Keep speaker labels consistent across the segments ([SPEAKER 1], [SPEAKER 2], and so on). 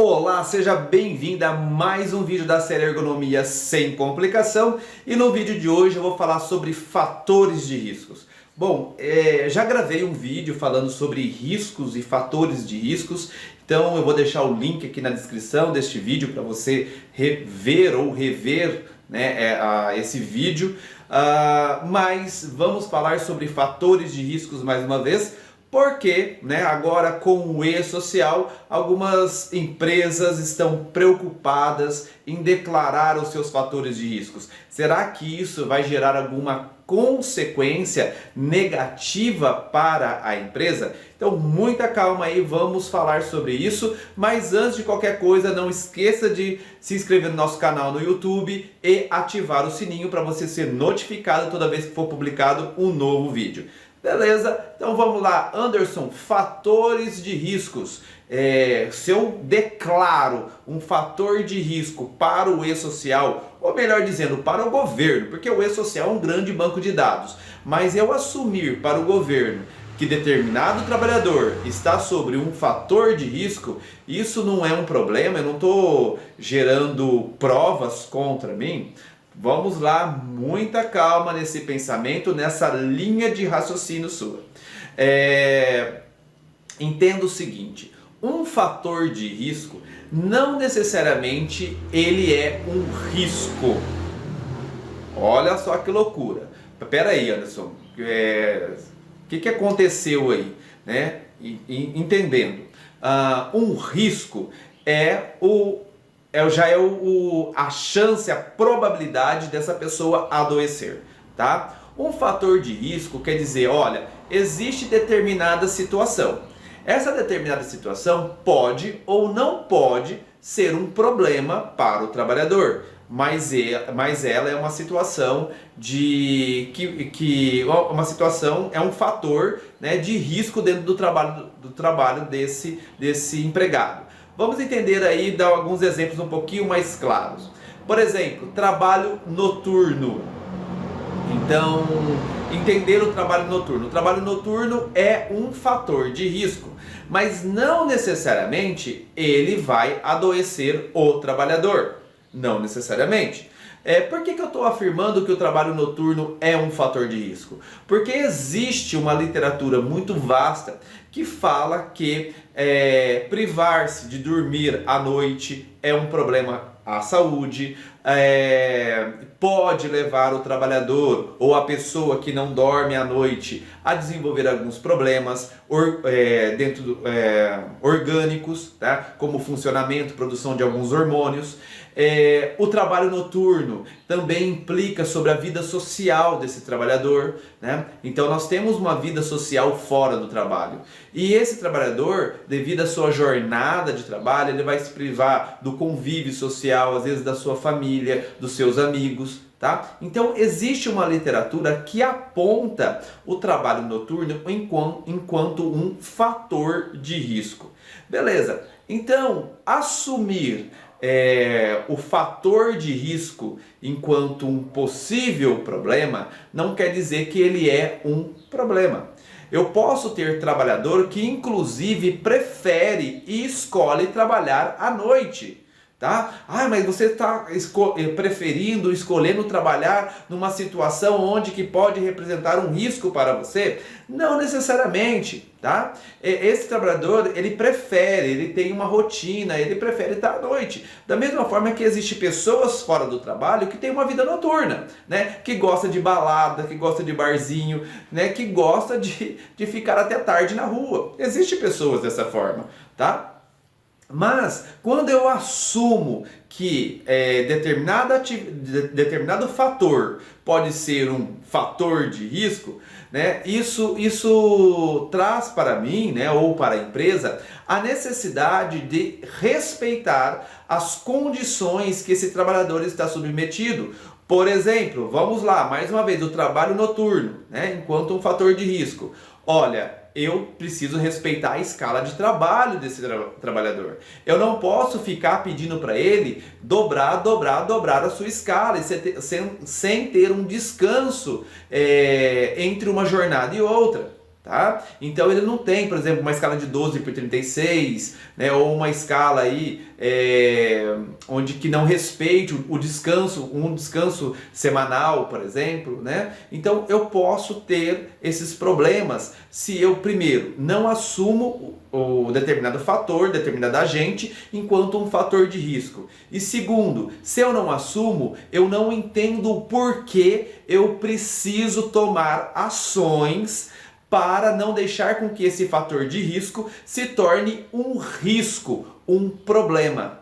[SPEAKER 1] Olá, seja bem-vindo a mais um vídeo da série Ergonomia Sem Complicação, e no vídeo de hoje eu vou falar sobre fatores de riscos. Bom, já gravei um vídeo falando sobre riscos e fatores de riscos, então eu vou deixar o link aqui na descrição deste vídeo para você rever ou rever, esse vídeo, mas vamos falar sobre fatores de riscos mais uma vez. Porque, agora com o e-social, algumas empresas estão preocupadas em declarar os seus fatores de riscos. Será que isso vai gerar alguma consequência negativa para a empresa? Então, muita calma aí, vamos falar sobre isso. Mas antes de qualquer coisa, não esqueça de se inscrever no nosso canal no YouTube e ativar o sininho para você ser notificado toda vez que for publicado um novo vídeo. Beleza? Então vamos lá, Anderson, fatores de riscos. Se eu declaro um fator de risco para o e-social, ou melhor dizendo, para o governo, porque o e-social é um grande banco de dados, mas eu assumir para o governo que determinado trabalhador está sobre um fator de risco, isso não é um problema, eu não estou gerando provas contra mim. Vamos lá, muita calma nesse pensamento, nessa linha de raciocínio sua. Entenda o seguinte, um fator de risco não necessariamente ele é um risco. Olha só que loucura. Espera aí, Anderson, o que aconteceu aí? Entendendo, um risco já é a chance, a probabilidade dessa pessoa adoecer, tá? Um fator de risco quer dizer, olha, existe determinada situação. Essa determinada situação pode ou não pode ser um problema para o trabalhador, mas ela é uma situação uma situação é um fator, de risco dentro do trabalho desse empregado. Vamos entender aí, dar alguns exemplos um pouquinho mais claros. Por exemplo, trabalho noturno. Então, entender o trabalho noturno. O trabalho noturno é um fator de risco, mas não necessariamente ele vai adoecer o trabalhador. Não necessariamente. Por que eu estou afirmando que o trabalho noturno é um fator de risco? Porque existe uma literatura muito vasta que fala que privar-se de dormir à noite é um problema à saúde, pode levar o trabalhador ou a pessoa que não dorme à noite a desenvolver alguns problemas orgânicos, tá? Como funcionamento, produção de alguns hormônios. O trabalho noturno também implica sobre a vida social desse trabalhador, Então nós temos uma vida social fora do trabalho, e esse trabalhador, devido à sua jornada de trabalho, ele vai se privar do convívio social, às vezes da sua família, dos seus amigos, tá? Então existe uma literatura que aponta o trabalho noturno enquanto um fator de risco. Beleza, então assumir o fator de risco enquanto um possível problema não quer dizer que ele é um problema. Eu posso ter trabalhador que inclusive prefere e escolhe trabalhar à noite. Tá? Mas você está escolhendo trabalhar numa situação onde que pode representar um risco para você? Não necessariamente, tá? Esse trabalhador, ele tem uma rotina, ele prefere estar à noite. Da mesma forma que existem pessoas fora do trabalho que têm uma vida noturna, Que gosta de balada, que gosta de barzinho, Que gosta de ficar até tarde na rua. Existem pessoas dessa forma, tá? Mas quando eu assumo que determinado fator pode ser um fator de risco, isso traz para mim, ou para a empresa, a necessidade de respeitar as condições que esse trabalhador está submetido. Por exemplo, vamos lá, mais uma vez, o trabalho noturno, enquanto um fator de risco. Olha, eu preciso respeitar a escala de trabalho desse trabalhador. Eu não posso ficar pedindo para ele dobrar a sua escala sem ter um descanso entre uma jornada e outra. Tá? Então ele não tem, por exemplo, uma escala de 12 por 36, né, ou uma escala aí onde que não respeite o descanso, um descanso semanal, por exemplo, né? Então eu posso ter esses problemas se eu primeiro não assumo o determinado fator, determinado agente, enquanto um fator de risco. E segundo, se eu não assumo, eu não entendo o porquê eu preciso tomar ações para não deixar com que esse fator de risco se torne um risco, um problema,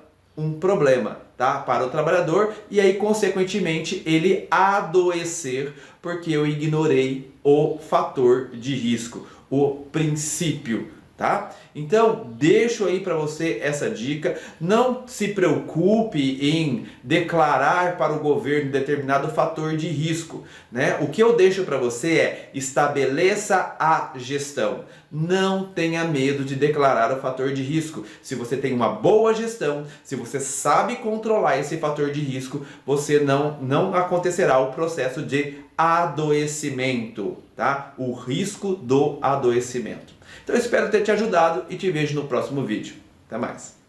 [SPEAKER 1] tá? Para o trabalhador e aí consequentemente ele adoecer porque eu ignorei o fator de risco, o princípio. Tá? Então, deixo aí para você essa dica. Não se preocupe em declarar para o governo determinado fator de risco, né? O que eu deixo para você é estabeleça a gestão. Não tenha medo de declarar o fator de risco. Se você tem uma boa gestão, se você sabe controlar esse fator de risco, você não acontecerá o processo de adoecimento, tá? O risco do adoecimento. Então eu espero ter te ajudado e te vejo no próximo vídeo. Até mais!